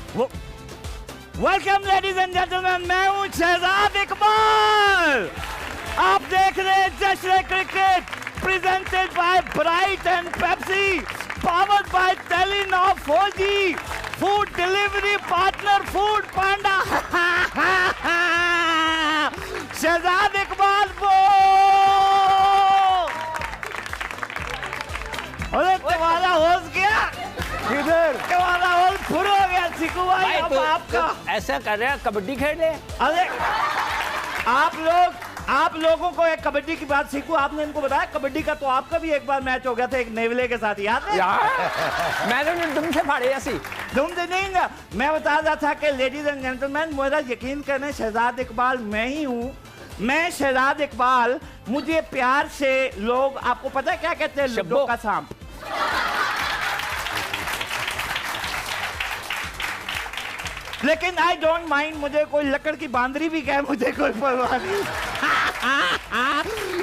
Welcome ladies and gentleman, मैं हूं शहजाद इकबाल। आप देख रहे हैं जश्न cricket presented by Bright and Pepsi, powered by Telenor 4G, food delivery partner Food Panda. Shahzad Iqbal वो तुम्हारा होश गया किधर? तुम्हारा होश फुर हो गया सीकू भाई। अब आपका ऐसा कर रहे हैं कबड्डी खेल ले। अरे आप लोगों को एक कबड्डी की बात सीखू, आपने इनको बताया कबड्डी का, तो आपका भी एक बार मैच हो गया था एक नेवले के साथ, याद है? मैंने तुमसे फाड़े ऐसी तुम से नहीं ना, मैं बता रहा था कि लेडीज एंड जेंटलमैन, मेरा यकीन करने शहजाद इकबाल मैं ही हूँ। मैं शहजाद इकबाल, मुझे प्यार से लोग, आपको पता है क्या कहते हैं? लूडो का सांप। लेकिन आई डोंट माइंड, मुझे कोई लकड़ की बांदरी भी कहे, मुझे कोई परवाह नहीं,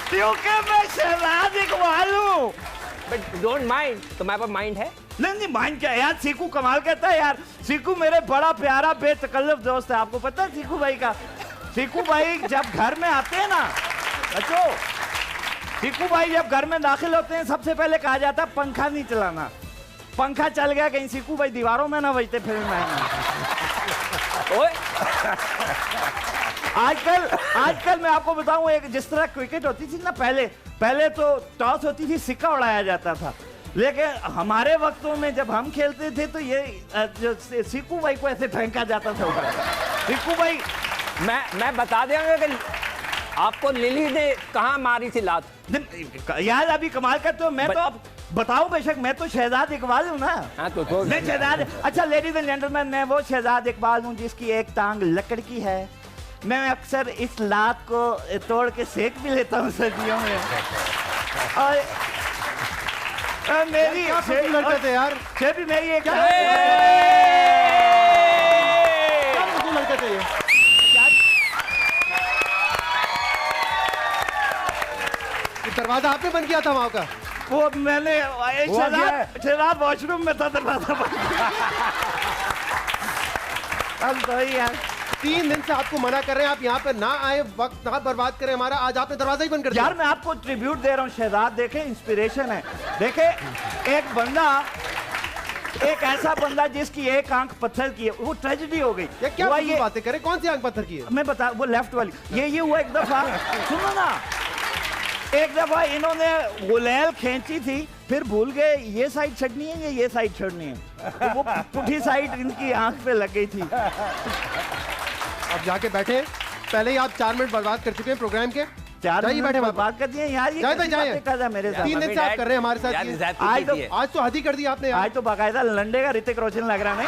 क्योंकि मैं शहजाद इकबाल हूँ। बट डोंट माइंड, तुम्हारे पास माइंड है? नहीं माइंड क्या यार, सीकू कमाल कहता है यार। सीकू मेरे बड़ा प्यारा बेतकल्लफ दोस्त है, आपको पता है सीकू भाई का? सीकू भाई जब घर में आते हैं ना बच्चों, सीकू भाई जब घर में दाखिल होते हैं सबसे पहले कहा जाता है पंखा नहीं चलाना। पंखा चल गया कहीं सीकू भाई दीवारों में ना बजते फिर आजकल मैं आपको बताऊं, एक जिस तरह क्रिकेट होती थी ना पहले तो टॉस होती थी, सिक्का उड़ाया जाता था। लेकिन हमारे वक्तों में जब हम खेलते थे तो ये जो सीकू भाई को ऐसे फेंका जाता था ऊपर। सीकू भाई मैं बता देंगे कि आपको लिली ने कहाँ मारी थी लात। यार अभी कमाल करते हो, मैं तो अब बताओ बेशक, मैं तो शहजाद इकबाल हूँ ना। हाँ तो मैं शहजाद। अच्छा लेडीज एंड जेंटलमैन, मैं वो शहजाद इकबाल हूँ जिसकी एक टांग लकड़ की है। मैं अक्सर इस लात को तोड़ के सेक भी लेता हूँ सर्दियों में। और मेरी लड़के थे यार, भी मेरी एक लड़के थे ये। दरवाजा आपने बंद किया था वहां का? वो मैंने शहजाद वॉशरूम में था, दरवाजा अब तो यार 3 दिन से आपको मना कर रहे हैं, आप यहाँ पे ना आए, वक्त ना बर्बाद करें हमारा, आज आपने दरवाजा ही बंद कर दिया। यार मैं आपको ट्रिब्यूट दे रहा हूँ शहजाद, देखे इंस्पिरेशन है। देखे एक ऐसा बंदा जिसकी एक आंख पत्थर की है, वो ट्रेजेडी हो गई। ये क्या बातें करें, कौन सी आंख पत्थर की है? मैं बता, वो लेफ्ट वाली। ये हुआ एक दफा, सुनो ना, एक दफा इन्होंने गुलेल खींची थी, फिर भूल गए ये साइड छड़नी है ये साइड छड़नी है, तो वो पुठी साइड इनकी आंख पे लग गई थी। अब जाके बैठे, पहले ही आप 4 मिनट बर्बाद कर चुके हैं प्रोग्राम के। 4 मिनट बैठे बर्बाद कर दिए यार, ये जाए मेरे साथ। 3 दिन से आप कर रहे हैं हमारे साथ। आज तो हद ही कर दी आपने। आज तो बाकायदा लंडे का ऋतिक रोशन लग रहा नहीं।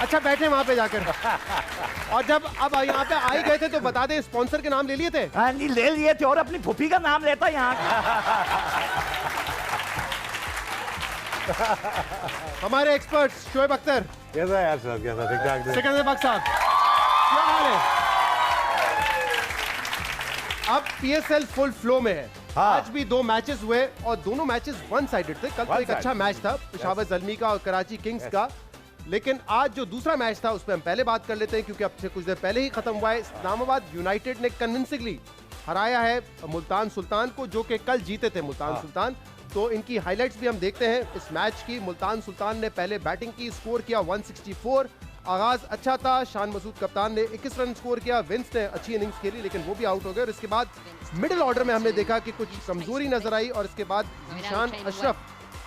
अच्छा बैठे वहां पे जाकर। और जब अब यहाँ पे आ ही गए थे तो बता दें, स्पॉन्सर के नाम ले लिए थे? हाँ जी ले लिए थे, और अपनी फूफी का नाम लेता यहाँ। हमारे एक्सपर्ट शोएब अख्तर। कैसा है यार साहब, कैसा? ठीक ठाक। सिकंदर साहब क्या हाल है? अब PSL फुल फ्लो में है। हाँ। आज भी 2 मैचेस हुए और दोनों मैचेस वन साइडेड थे। कल तो एक अच्छा मैच था पेशावर ज़ल्मी का और कराची किंग्स का, लेकिन आज जो दूसरा मैच था उस पर हम पहले बात कर लेते हैं, क्योंकि अब से कुछ देर पहले ही खत्म हुआ है। इस्लामाबाद यूनाइटेड ने कन्विंसिंगली हराया है मुल्तान सुल्तान को, जो कि कल जीते थे मुल्तान सुल्तान। तो इनकी हाइलाइट्स भी हम देखते हैं इस मैच की। मुल्तान सुल्तान ने पहले बैटिंग की, स्कोर किया 164। आगाज अच्छा था, शान मसूद कप्तान ने 21 रन स्कोर किया, विंस ने अच्छी इनिंग्स खेली लेकिन वो भी आउट हो गए। और इसके बाद मिडिल ऑर्डर में हमने देखा कि कुछ कमजोरी नजर आई, और इसके बाद ईशान अशरफ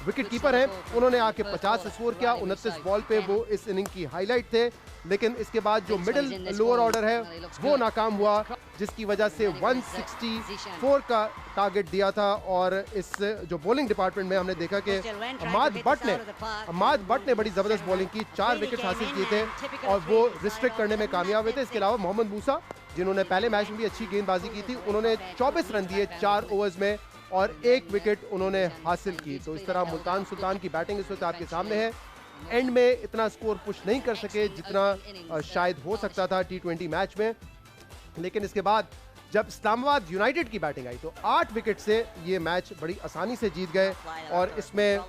विकेट कीपर हैं, उन्होंने आके 50 स्कोर किया। 29 बॉल पे वो इस इनिंग की हाईलाइट थे, लेकिन इसके बाद जो मिडिल लोअर ऑर्डर है वो नाकाम हुआ, जिसकी वजह से 164 का टारगेट दिया था। और इस जो बॉलिंग डिपार्टमेंट में हमने देखा कि अमाद बट ने बड़ी जबरदस्त बॉलिंग की, 4 विकेट हासिल किए थे और वो रिस्ट्रिक्ट करने में कामयाब हुए थे। इसके अलावा मोहम्मद मूसा, जिन्होंने पहले मैच में भी अच्छी गेंदबाजी की थी, उन्होंने 24 रन दिए 4 ओवर्स में और 1 विकेट उन्होंने हासिल की। तो इस तरह मुल्तान सुल्तान की बैटिंग इस वक्त आपके सामने है। एंड में इतना स्कोर पुश नहीं कर सके जितना शायद हो सकता था T20 मैच में, लेकिन इसके बाद जब इस्लामाबाद यूनाइटेड की बैटिंग आई तो 8 विकेट से ये मैच बड़ी आसानी से जीत गए और इसमें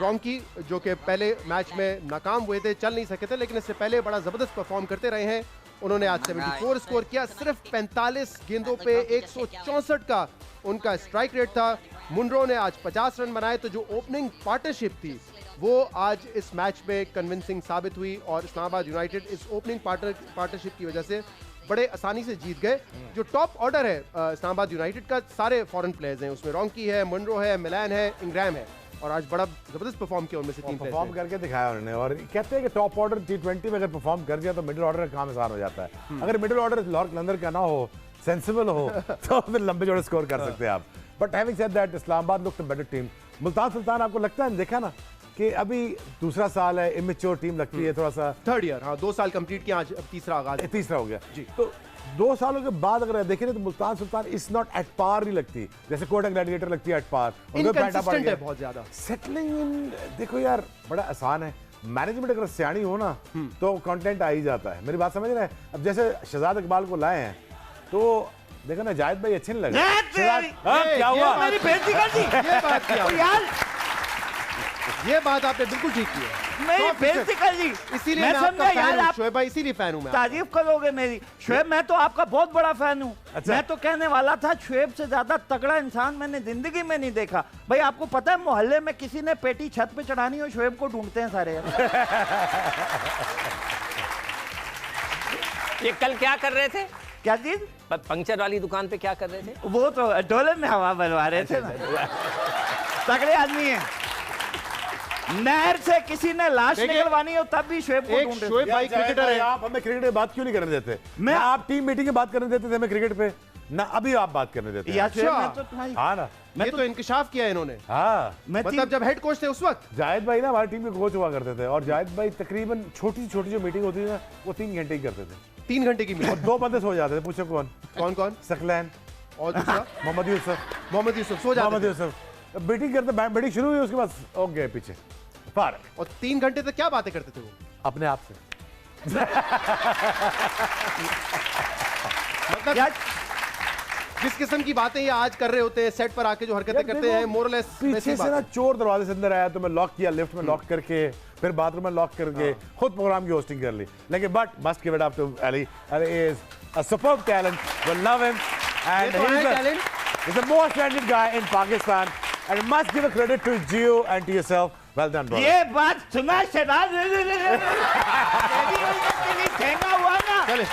रॉन्की जो कि पहले मैच में नाकाम हुए थे, चल नहीं सके थे, लेकिन इससे पहले बड़ा जबरदस्त परफॉर्म करते रहे हैं। उन्होंने आज 74 स्कोर किया, सिर्फ 45 गेंदों पे 164 का उनका स्ट्राइक रेट था। मुनरो ने आज 50 रन बनाए, तो जो ओपनिंग पार्टनरशिप थी वो आज इस मैच में कन्विंसिंग साबित हुई और इस्लामाबाद यूनाइटेड इस ओपनिंग पार्टनरशिप की वजह से बड़े आसानी से जीत गए। जो टॉप ऑर्डर है इस्लामाबाद यूनाइटेड का, सारे फॉरेन प्लेयर्स हैं, उसमें रॉन्की है, मुनरो है, मिलान है, इंग्राम है, और आज बड़ा जबरदस्त परफॉर्म किया उनमें से 3 परफॉर्म करके दिखाया उन्होंने। और कहते हैं कि टॉप ऑर्डर T20 में अगर परफॉर्म कर दिया तो मिडिल ऑर्डर का काम आसान हो जाता है। अगर मिडिल ऑर्डर लॉर्ड कलंदर का ना हो, सेंसिबल हो, तो फिर लंबे जोड़े स्कोर कर सकते हैं आप। But having said that, Islamabad looked a better team. Multan Sultan, आपको लगता है, देखा ना कि अभी दूसरा साल है, इमेच्योर टीम लगती है थोड़ा सा। 3rd ईयर, हाँ 2 साल कंप्लीट किया, आज अब तीसरा आगाज, तीसरा हो गया जी। तो 2 सालों के बाद अगर देखें तो Multan Sultan is not at par नहीं लगती, जैसे कोटा ग्लैडिएटर लगती है एट पार। इनकंसिस्टेंट है बहुत ज्यादा। सेटलिंग इन, देखो यार बड़ा आसान है। मैनेजमेंट अगर सियानी हो ना तो कंटेंट आ ही जाता है। मेरी बात समझ रहे हैं? अब जैसे शहजाद इकबाल को लाए हैं तो देखो ना, जाहिद भाई अच्छे नहीं लगे। क्या हुआ? मेरी बेइज्जती कर दी। ये बात किया यार, ये बात आपने बिल्कुल ठीक की है। मेरी बेइज्जती कर दी, इसीलिए मैं मैं आपका समझा फैन यार। हूं, आप शोएब भाई, इसीलिए फैन हूं मैं। तारीफ करोगे मेरी। शोएब, मैं तो आपका बहुत बड़ा फैन हूँ। अच्छा। मैं तो कहने वाला था, शोएब से ज्यादा तगड़ा इंसान मैंने जिंदगी में नहीं देखा। भाई आपको पता है, मोहल्ले में किसी ने पेटी छत पे चढ़ानी हो, शोएब को ढूंढते हैं सारे। ये कल क्या कर रहे थे? क्या चीज? पंक्चर वाली दुकान पे क्या कर रहे थे? वो तो डोले में हवा भरवा रहे थे ना। तगड़े आदमी हैं। नहर से किसी ने लाश निकलवानी हो तब भी शोएब को एक ढूंढते। शोएब भाई क्रिकेटर है। आप हमें क्रिकेट पे बात क्यों नहीं करने देते? मैं आप टीम मीटिंग की बात करने देते थे हमें क्रिकेट पे ना, अभी आप बात करने देते हैं। या शोएब, अच्छा। मैं तो तुम्हारी हाँ ना, ये तो इंकशाफ किया है इन्होंने। हाँ मैं मतलब जब हेड कोच थे उस वक्त। जाहिद भाई ना हमारी टीम के कोच हुआ करते थे, और जाहिद भाई तकरीबन छोटी छोटी जो मीटिंग होती थी ना, वो 3 घंटे की करते थे। 3 घंटे की और मीटिंग। 2 बंदे सो जाते थे। पूछो कौन? कौन कौन? सकलैन और दूसरा मोहम्मद यूसुफ। मोहम्मद यूसुफ सो मोहम्मद जाते थे। यूसुफ मीटिंग करते, मीटिंग शुरू हुई, उसके बाद हो गए पीछे पार और 3 घंटे तक क्या बातें करते थे वो? अपने आप से। मतलब यार, जिस किस्म की बातें ये आज कर रहे होते हैं, सेट पर आके जो हरकतें करते हैं, मोरलेस पीछे से ना चोर दरवाजे से अंदर आया तो मैं लॉक किया, लिफ्ट में लॉक करके, फिर बाथरूम में लॉक करके खुद प्रोग्राम की होस्टिंग कर ली। लेकिन but must give it up to Ali. Ali is a superb talent, we love him and he is the most talented guy in Pakistan and must give a credit to you and to yourself. Well done bro. ये बात सुना शहजाद। ठेंगा हुआ ना। चले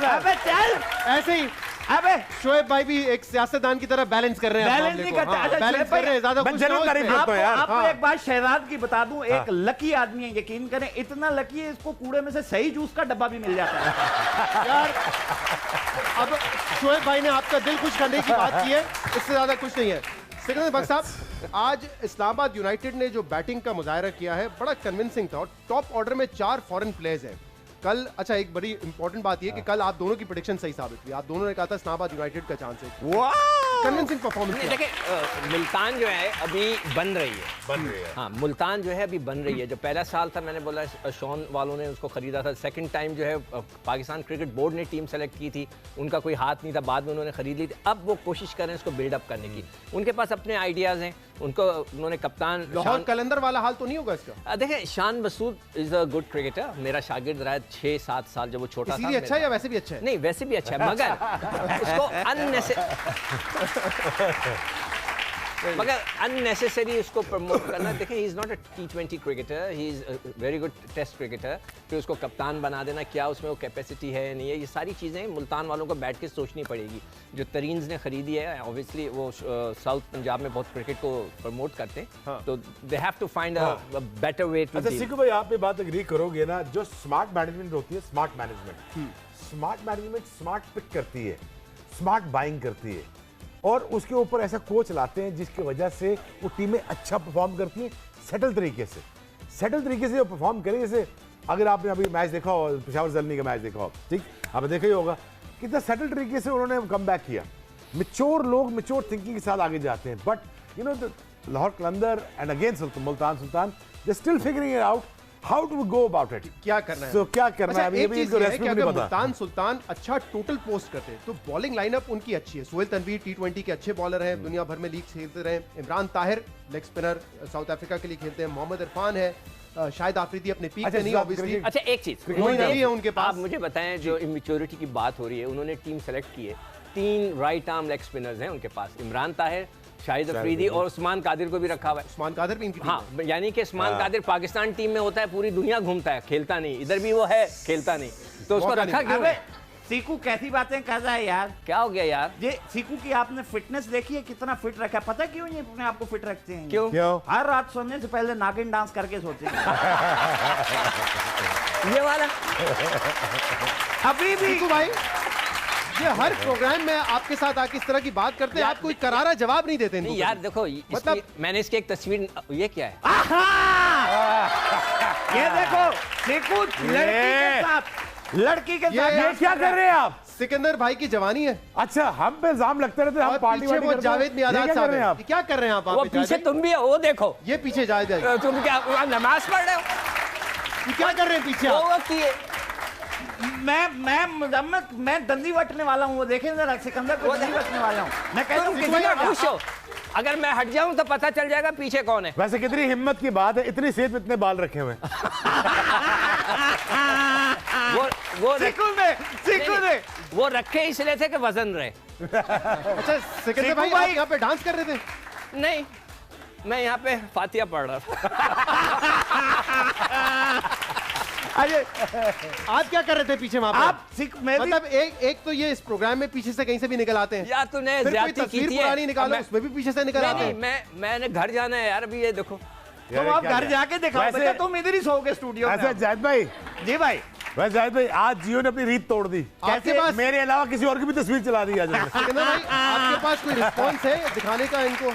अबे चल। ऐसे ही अबे शोएब भाई भी एक सियासतदान की तरह बैलेंस कर रहे हैं। बैलेंस नहीं करते। अच्छा, बैलेंस शोएब कर रहे हैं, ज्यादा मैं कुछ जरूर ना हो तारीफ इसमें। करता हूं यार। आपको एक बात शहजाद की बता दूं, एक लकी आदमी है, यकीन करें, इतना लकी है इसको कूड़े में से सही जूस का डब्बा भी मिल जाता है। यार अब शोएब भाई ने आपका दिल खुश करने की बात की है, इससे ज्यादा कुछ नहीं है। सिकंदर बख्श साहब, आज इस्लामाबाद यूनाइटेड ने जो बैटिंग का मुजाहरा किया है बड़ा कन्विंसिंग था, और टॉप ऑर्डर में 4 फॉरेन प्लेयर्स हैं कल। अच्छा, एक बड़ी इंपॉर्टेंट बात ये कि कल आप दोनों की प्रेडिक्शन सही साबित हुई। आप दोनों ने कहा था इस्लामाबाद यूनाइटेड का चांस है। Convincing performance. देखिए, मुल्तान जो है अभी बन रही है। हाँ, मुल्तान जो है अभी बन रही है। जो पहला साल था, मैंने बोला शॉन वालों ने उसको खरीदा था। सेकंड टाइम जो है पाकिस्तान क्रिकेट बोर्ड ने टीम सेलेक्ट की थी, उनका कोई हाथ नहीं था, बाद में उन्होंने खरीद ली थी। अब वो कोशिश कर रहे हैं इसको बिल्डअप करने की। उनके पास अपने आइडियाज़ हैं, उनको उन्होंने कप्तान लाहौर कलंदर वाला हाल तो नहीं होगा इसका? देखिए, Shan Masood is a good cricketer, मेरा शागिर्द रहा है 6-7 साल जब वो छोटा था। इसीलिए अच्छा है या वैसे भी अच्छा है? नहीं, वैसे भी अच्छा है, मगर अननेसेसरी उसको प्रमोट करना। देखें, he is not a T20 cricketer, he is very good test cricketer. फिर उसको कप्तान बना देना, क्या उसमें वो कैपेसिटी है नहीं है, ये सारी चीज़ें मुल्तान वालों को बैठ के सोचनी पड़ेगी। जो तरीन्स ने खरीदी है, ऑब्वियसली वो साउथ पंजाब में बहुत क्रिकेट को प्रमोट करते हैं। हाँ। तो they have to find a better way to. अच्छा सीकू भाई, आप ये बात एग्री करोगे ना, जो स्मार्ट मैनेजमेंट होती है, स्मार्ट मैनेजमेंट स्मार्ट पिक करती है, स्मार्ट बाइंग करती है, और उसके ऊपर ऐसा कोच लाते हैं जिसकी वजह से वो टीमें अच्छा परफॉर्म करती हैं, सेटल तरीके से जो परफॉर्म करें। जैसे अगर आपने अभी मैच देखा हो, पेशावर ज़ल्मी का मैच देखा हो, ठीक, आपने देखा ही होगा कितना सेटल तरीके से उन्होंने कम बैक किया। मैच्योर लोग मैच्योर थिंकिंग के साथ आगे जाते हैं। But you know, Lahore Qalandar and again Multan Sultan, they still figuring it out how to go about it, क्या करना है? So, क्या करना है? अभी एक भी चीज इनको ये है रेसिपी कि नहीं अगर पता। मुल्तान सुल्तान अच्छा टोटल पोस्ट करते हैं तो बॉलिंग लाइनअप उनकी अच्छी है। सोहेल तनवीर टी20 के अच्छे बॉलर हैं, दुनिया भर में लीग खेलते रहे। Imran Tahir leg spinner south Africa के लिए खेलते हैं। मोहम्मद इरफान है, शाहिद आफरीदी अपने पीक पे नहीं ऑब्वियसली। अच्छा एक चीज मोइन अली है उनके पास। आप मुझे बताएं, जो इमेच्योरिटी की बात हो रही है, उन्होंने टीम सेलेक्ट की है, 3 राइट आर्म लेग स्पिनर्स हैं उनके पास, इमरान ताहिर, शाहिद अफरीदी और उस्मान कादिर को भी रखा हुआ है। उस्मान कादिर भी इनकी टीम हाँ, यानी कि उस्मान कादिर पाकिस्तान टीम में होता है, पूरी दुनिया घूमता है, खेलता नहीं, इधर भी वो है, खेलता नहीं, तो उसको मौका रखा नहीं। क्यों अबे है? सीकू कैसी बातें कर रहा है यार। क्या हो गया यार? ये सीकू की आपने फिटनेस देखी है, कितना फिट रखा है। पता है क्यों ये अपने आप को फिट रखते हैं? क्यों? क्यों? हर रात सोने से पहले नागिन डांस करके सोते हैं। ये वाला अभी भी सीकू भाई, ये हर प्रोग्राम में आपके साथ आके इस तरह की बात करते हैं, आप कोई करारा जवाब नहीं देते इनको। नहीं यार, देखो मतलब- मैंने इसकी एक तस्वीर, ये क्या है? ये देखो सीकू लड़की के ये साथ ये क्या कर रहे हैं आप? सिकंदर भाई की जवानी है। अच्छा, हम पे इल्जाम लगते रहते हैं, हम और पार्टी पीछे वार्टी वो करते हैं। जावेद ये मियादाद क्या कर साहब रहे हैं हैं। आप? ये क्या कर रहे हैं आप वो वहाँ पे? पीछे जावेद? तुम भी हो, वो देखो। ये पीछे जावेद भाई, तुम क्या वहाँ नमाज पढ़ रहे हो? ये क्या कर रहे हैं पीछे वो आप? वक्त ये मैं दंदी वटने वाला हूँ। वो देखें जरा, सिकंदर को दंदी वटने वाला हूँ। मैं कहता हूँ तुम किसी कितना का खुश हो? अगर मैं हट जाऊं तो पता चल जाएगा पीछे कौन है। वैसे कितनी हिम्मत की बात है, इतनी सेहत में इतने बाल रखे हुए हैं। वो सीकू ने वो रखे इसलिए थे कि वजन रहे। अच्छा सिकंदर भाई, आप यहाँ पे डांस कर रहे थे? नहीं, मैं यहाँ पे फातिहा पढ़ रहा था। अरे आप क्या कर रहे थे पीछे वहाँ पे? आप मैं भी मतलब एक तो ये इस प्रोग्राम में पीछे से कहीं से भी निकल आते हैं, यार तूने फिर कोई ज्यादती की तस्वीर थी। पुरानी निकालो उसमें भी पीछे से निकल आते नहीं, हैं। मैंने घर जाना है यार, अभी ये देखो। तुम आप घर जाके दिखाओ वैसे- बेटा, तुम इधर ही सोओगे स्टूडियो ऐसा में। जाहिद भाई, जी भाई, वैसे जाहिद भाई, आज जियो ने अपनी रीत तोड़ दी। आपके पास मेरे अलावा किसी और की भी तस्वीर चला दी आज उन्होंने। सिकंदर भाई, आपके पास कोई रिस्पॉन्स है दिखाने का इनको?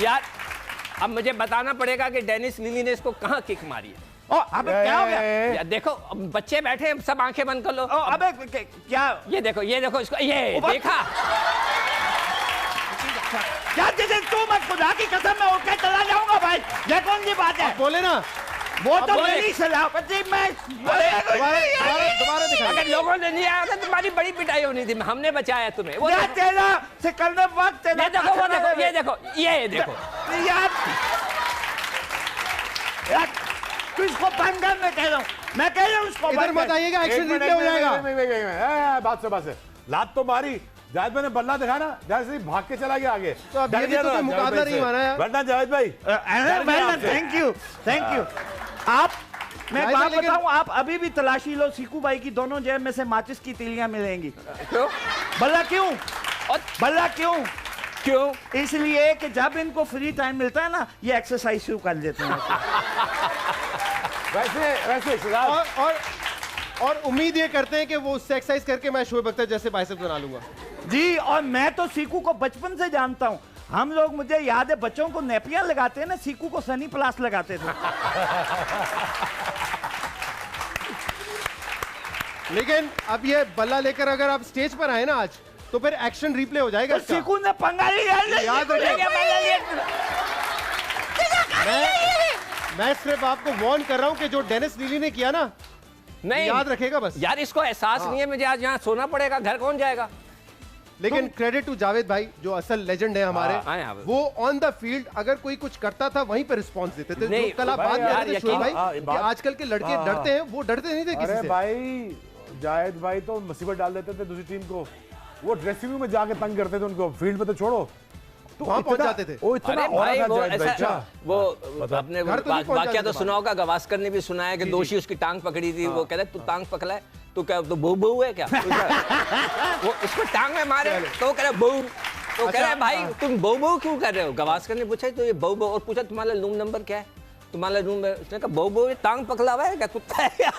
यार अब मुझे बताना पड़ेगा कि डेनिस लिली ने इसको कहाँ किक मारी है। अबे क्या हो गया? यार देखो, अब बच्चे बैठे हैं, सब आंखें बंद कर लो। अबे क्या ये देखो इसको, ये देखा? क्या चीज़? तू मत खुदा की कसम, मैं उठ के चला जाऊंगा भाई। ये कौन सी बात है? बोले ना, वो तो बोले। मेरी सलामती में दोबारा दिखाइए। अगर लोगों ने नहीं आया था तुम्हारी बड़ी पिटाई होनी थी, हमने बचाया तुम्हें। वो क्या देखो, तेरा सिकंदर वक्त तेरा ये देखो, वो देखो, ये देखो, ये देखो। यार तू इसको बंद कर, मैं कह रहा हूँ, उसको इधर बंद मत कर। आइएगा, एक एक्शन मिनट, रिप्ले हो जाएगा। बात से लात तो मारी, जाहिद भाई ने बल्ला दिखा ना, जाहिद से भाग के चला गया आगे। तो अब डर ये गया तो ना कोई जाहिद मुकाबला भाई नहीं से। माना यार। वरना जाहिद भाई थैंक यू आप। मैं जाहिद बात भाई, लेकिन- बताऊं, आप अभी भी तलाशी लो, सीकू भाई की दोनों जेब में से माचिस की तीलियां मिलेंगी। क्यों? भला क्यों? और भला क्यों? क्यों? इसलिए कि जब इनको फ्री टाइम मिलता है ना, ये एक्सरसाइज शुरू कर देते हैं। वैसे शिराज, और उम्मीद ये करते हैं कि वो उससे एक्सरसाइज करके मैं शोएब अख्तर जैसे बाइसेप्स बना लूंगा। जी, और मैं तो सीकू को बचपन से जानता हूँ। हम लोग, मुझे याद है, बच्चों को नेपियां लगाते हैं ना, सीकू को सनी प्लास लगाते थे। लेकिन अब ये बल्ला लेकर अगर आप स्टेज पर आए ना आज, तो फिर एक्शन रिप्ले हो जाएगा तो इसका। सीकू ने पंगा लिया। याद रखिए, मैं सिर्फ आपको वार्न कर रहा हूं कि जो डेनिस लीली ने किया ना, नहीं याद रखेगा बस। यार, इसको एहसास नहीं है, मुझे आज यहाँ सोना पड़ेगा, घर कौन जाएगा? लेकिन क्रेडिट टू जावेद भाई, जो असल लेजेंड है हमारे, हाँ, हाँ, वो ऑन द फील्ड अगर कोई कुछ करता था वहीं पे रिस्पांस देते थे। नहीं, जो कल आप भाई बात कर यार, रहे थे शोएब भाई, हाँ, कि बात- आजकल के लड़के डरते हैं, वो डरते नहीं थे किसी अरे से। भाई, जाहिद भाई तो मुसीबत डाल देते थे दूसरी टीम को। वो ड्रेसिंग रूम में जाके तंग करते थे उनको, फील्ड पे तो छोड़ो, तो वहां पहुंच जाते थे। वो इतना अरे औरा भाई, था वो जाहिद भाई, ऐसा, क्या? वो अपने घर तो नहीं पहुंचा वाकया तो उसके सुना होगा, गवास्कर ने भी सुनाया कि दोषी उसकी टांग पकड़ी थी। वो कहता है, तू टांग पकड़ा है, तू क्या तो बहू है क्या? वो उसको टांग में मारे तो वो कह रहा बहू, तो कह रहा है भाई तुम बहू क्यों कर रहे हो? गवास्कर ने पूछा तो ये बहू, और पूछा तुम्हारा रूम नंबर क्या है, तुम्हारा रूम में? उसने कहा बहू, ये टांग पकड़ा हुआ है क्या, कुत्ता है क्या?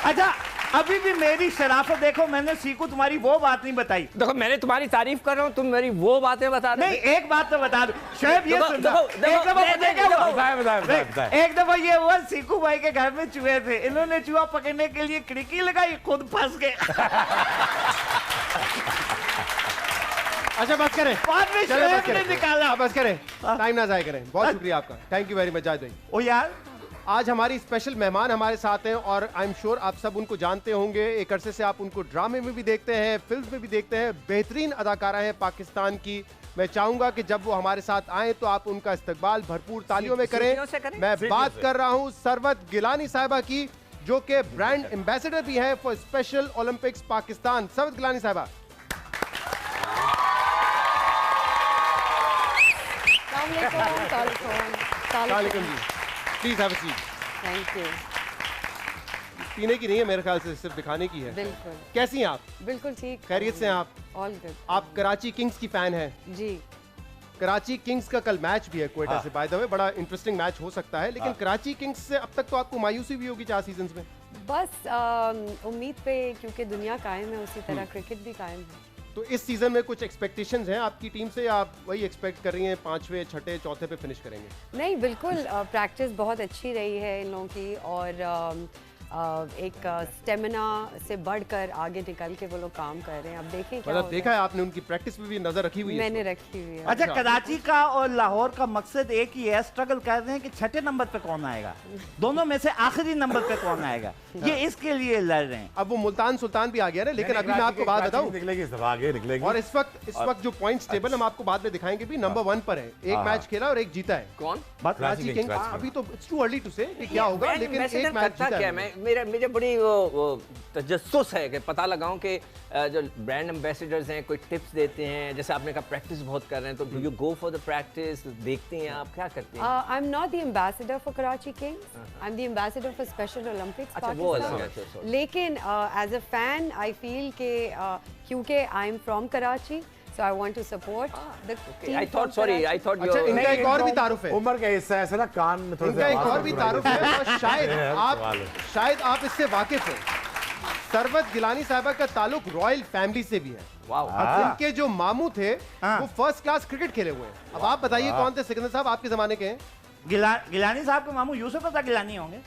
अच्छा, अभी भी मेरी शराफत देखो, मैंने सीकू तुम्हारी वो बात नहीं बताई। देखो, मैंने तुम्हारी तारीफ कर रहा हूँ, तुम मेरी वो बातें बता रहे नहीं, एक बात तो बता दो शोएब, ये देखो, सुनना। देखो, एक देखो, दफा पता है क्या हुआ? बताएं। एक दफा ये हुआ, सीकू भाई के घर में चूहे थे, इन्होंने चूहा पकड़ने के लिए खिड़की लगाई, खुद फंस गए। अच्छा बस करें, बाद में चलो बस शोएब ने करें, निकाला। बस करें, टाइम ना जाया करें। बहुत शुक्रिया आपका, thank you very much Javed भाई। ओ यार, आज हमारी स्पेशल मेहमान हमारे साथ हैं और आई एम श्योर आप सब उनको जानते होंगे। एक अरसे से आप उनको ड्रामे में भी देखते हैं, फिल्म में भी देखते हैं। बेहतरीन अदाकारा है पाकिस्तान की। मैं चाहूंगा कि जब वो हमारे साथ आए तो आप उनका इस्तकबाल भरपूर तालियों में करें। मैं बात कर रहा हूं सरवत गिलानी साहिबा की, जो कि ब्रांड एम्बेसडर भी हैं for Special Olympics Pakistan. Sarwat Gilani साहिबा। वालेकुम जी, please have a seat. Thank you. पीने की नहीं है मेरे ख्याल से, सिर्फ दिखाने की है। बिल्कुल। कैसी हैं आप? बिल्कुल ठीक। खैरियत से हैं आप? All good. आप कराची किंग्स की फैन हैं? जी। कराची किंग्स का कल मैच भी है क्वेटा से, बाय द वे बड़ा इंटरेस्टिंग मैच हो सकता है। लेकिन कराची किंग्स से अब तक तो आपको मायूसी भी होगी 4 सीजन्स में। बस उम्मीद पे, क्योंकि दुनिया कायम है उसी तरह क्रिकेट भी कायम है। तो इस सीजन में कुछ एक्सपेक्टेशंस हैं आपकी टीम से, या आप वही एक्सपेक्ट कर रही हैं 5वें, 6ठे, 4थे पे फिनिश करेंगे? नहीं, बिल्कुल प्रैक्टिस बहुत अच्छी रही है इन लोगों की, और एक स्टेमिना से बढ़कर आगे निकल के वो लोग काम कर रहे हैं। अब देखें क्या मतलब देखा है आपने उनकी प्रैक्टिस में भी नजर रखी हुई है? मैंने रखी हुई है। अच्छा, कराची का और लाहौर का मकसद एक ही है, स्ट्रगल कर रहे हैं कि 6ठे नंबर पे कौन आएगा, दोनों में से आखिरी नंबर पे कौन आएगा, ये इसके लिए लड़ रहे हैं। अब वो मुल्तान सुल्तान भी आ गया ना, लेकिन अभी मैं आपको बात बताऊं, निकलेगी। और इस वक्त जो पॉइंट्स टेबल हम आपको बाद में दिखाएंगे भी, नंबर 1 पर है। एक मैच खेला और एक जीता है। कौन? कराची किंग्स। अभी तो इट्स टू अर्ली टू से क्या होगा, लेकिन एक मैच जीता है। मुझे बड़ी वो तजस्सुस है कि पता लगाऊं कि जो ब्रांड एम्बेसडर्स हैं कोई टिप्स देते हैं, जैसे आपने कहा प्रैक्टिस बहुत कर रहे हैं, तो do you go for the practice, देखती हैं आप, क्या करती हैं? I am not the ambassador for Karachi Kings, I am the ambassador for Special Olympics Pakistan. लेकिन as a fan I feel के क्योंकि I am from Karachi, so I want to support the team. I thought अच्छा, इनका एक और भी तारुफ है। उम्र का हिस्सा है ना, कान में थोड़ा इनका एक और भी तारुफ है, और शायद आप इससे वाकिफ हैं। सरवत गिलानी साहिबा का ताल्लुक रॉयल फैमिली से भी है। वाओ। इनके जो मामू थे वो फर्स्ट क्लास क्रिकेट खेले हुए हैं। अब आप बताइए कौन थे सिकंदर साहब, आपके जमाने के हैं? गिलानी साहब के मामू यूसुफ रजा गिलानी होंगे।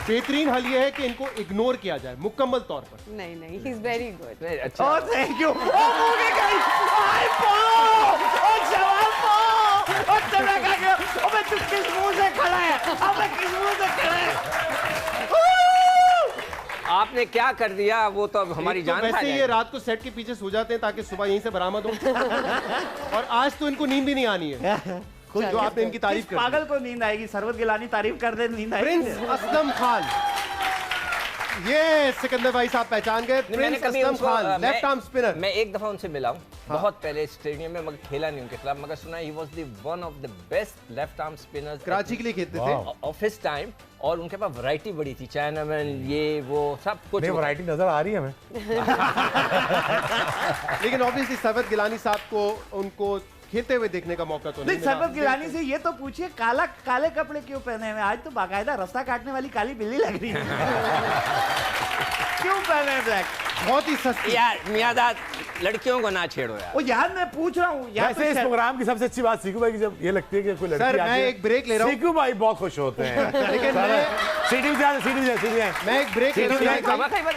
बेहतरीन हल ये है कि इनको इग्नोर किया जाए मुकम्मल तौर पर। नहीं, ही इज वेरी गुड। अच्छा, Oh, thank you. Oh, मुझे गई। आई पो। ओ जवान पो। ओ तेरा क्या गया? ओ मैं तू किस मुंह से खड़ा है? अब मैं किस मुंह से खड़ा है? आपने क्या कर दिया, वो तो अब हमारी जान खा वैसे जाएगी। ये रात को सेट के पीछे सो जाते हैं ताकि सुबह यहीं से बरामद हो। और आज तो इनको नींद भी नहीं आनी है। खुद जो आपने इनकी तारीफ किस कर पागल को नींद आएगी? सरवत गिलानी तारीफ कर दे, नींद आएगी। प्रिंस असलम खान, ये सिकंदर भाई साहब पहचान गए। Prince Aslam Khan, left arm spinner. मैं एक दफा उनसे मिला हूँ, बहुत पहले स्टेडियम में, मगर खेला नहीं उनके खिलाफ, मगर सुना he was the one of the best left arm spinners Karachi के लिए खेलते थे ऑफ हिज टाइम, और उनके पास वैरायटी बड़ी थी, चाइनामैन, ये वो सब कुछ। वैरायटी नजर आ रही है हमें। लेकिन ऑब्वियसली सरवत गिलानी साहब को उनको खेलते हुए देखने का मौका तो नहीं। सरवत गिलानी से ये तो पूछिए, काले कपड़े क्यों पहने हुए? आज तो बाकायदा रास्ता काटने वाली काली बिल्ली लग रही है। क्यों पहने हैं ब्लैक? बहुत ही सस्ती। यार मियादाद, लड़कियों को ना छेड़ो यार। ओ यार, मैं पूछ रहा हूँ यार। वैसे इस प्रोग्राम की सबसे अच्छी बात सीकू भाई की जब ये लगती है कि कोई लड़की सर, आती मैं है, एक ब्रेक ले रहा हूँ। सीकू भाई बहुत खुश होते हैं। लेकिन सीढ़ी मैं एक ब्रेक ले रहा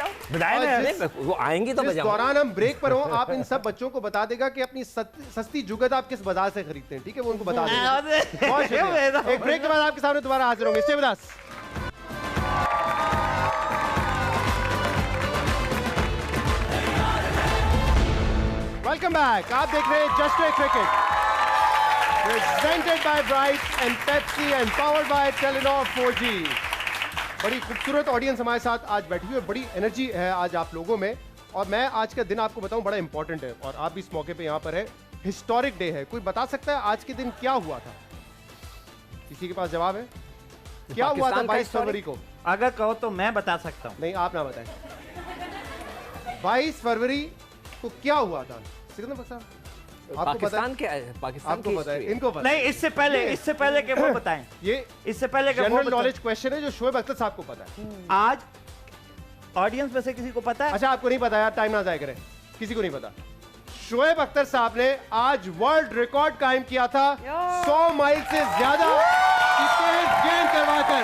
हूँ। वो आएंगी तो इस दौरान हम ब्रेक पर हो, आप इन सब बच्चों को बता देगा कि अपनी सस्ती जुगत आप किस बाजार से खरीदते हैं, ठीक है? वो उनको बता देगा। बहुत शुक्रिया। एक ब्रेक के बाद आपके सामने दोबारा हाजिर होंगे। Stay with us. Welcome back. आप देख रहे हैं just a cricket, presented by Bright and Pepsi and powered by Telenor 4G। बड़ी खूबसूरत ऑडियंस हमारे साथ आज बैठी हुई है, बड़ी एनर्जी है आज आप लोगों में। और मैं आज का दिन आपको बताऊं बड़ा इंपॉर्टेंट है, और आप भी इस मौके पे यहाँ पर है। हिस्टोरिक डे है। कोई बता सकता है आज के दिन क्या हुआ था? किसी के पास जवाब है? क्या हुआ था 22 फरवरी को? अगर कहो तो मैं बता सकता हूँ। नहीं, आप ना बताएं। 22 फरवरी को क्या हुआ था सिकंदर बख्श साहब? पाकिस्तान के, पाकिस्तान आपको पता है, इनको पता नहीं, इससे पहले के वो बताएं। ये इससे पहले के जनरल नॉलेज क्वेश्चन है जो शोएब अख्तर साहब को पता है। आज ऑडियंस में से किसी को पता है? अच्छा, आपको नहीं पता यार, टाइम ना जाया करें। किसी को नहीं पता। शोएब अख्तर साहब ने आज वर्ल्ड रिकॉर्ड कायम किया था 100 माइल से ज्यादा की तेज गेंद करवाकर।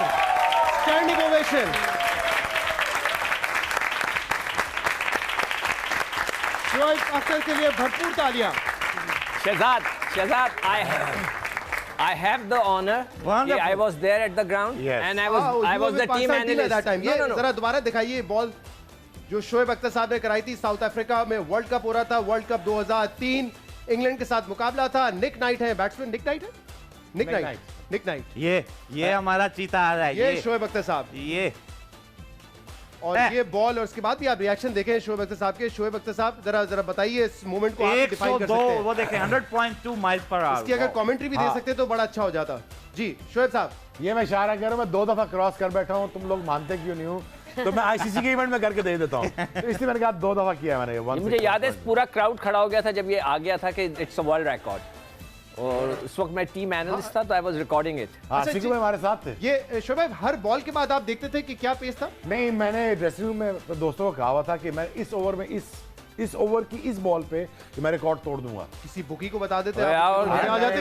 Standing ovation. शोएब अख्तर के लिए भरपूर तालियां। Shahzad Shahzad, I have the honor. Wonderful. I was there at the ground, Yes. and I was the team analyst. ये जरा दोबारा दिखाइए बॉल जो शोएब अख्तर साहब ने कराई थी। साउथ अफ्रीका में वर्ल्ड कप हो रहा था, वर्ल्ड कप 2003, इंग्लैंड के साथ मुकाबला था। निक नाइट है बैट्समैन, निक नाइट है, निक नाइट। ये हमारा चीता आ रहा है। ये शोएब अख्तर साहब, ये और ये बॉल, और उसके बाद भी आप रिएक्शन देखें शोएब अख्तर साहब के। शोएब अख्तर साहब जरा बताइए इस मोमेंट को, आप डिफाइन कर सकते हैं। वो देखें 100.2 माइल्स पर आवर। इसकी अगर कमेंट्री भी दे सकते तो बड़ा अच्छा हो जाता। जी शोएब साहब, ये मैं इशारा कर रहा हूँ, मैं 2 दफा क्रॉस कर बैठा हूँ, तुम लोग मानते क्यों नहीं हो? तो मैं आईसीसी के इवेंट में करके दे देता हूँ, तो इसलिए मैंने कहा 2 दफा किया मैंने। मुझे याद है पूरा क्राउड खड़ा हो गया था जब ये आ गया था कि इट्स अ वर्ल्ड रिकॉर्ड, और उस वक्त मैं टीम एनालिस्ट था, तो आई वाज रिकॉर्डिंग इट। हाँ, सिक्कू भाई हमारे साथ थे। ये शोएब भाई हर बॉल के बाद आप देखते थे कि क्या पेस था? नहीं, मैंने ड्रेसिंग रूम में दोस्तों को कहा हुआ था कि मैं इस ओवर में इस ओवर की इस बॉल पे कि मैं रिकॉर्ड तोड़ दूंगा। किसी बुकी को बता देते अरे आप, और आ जाते।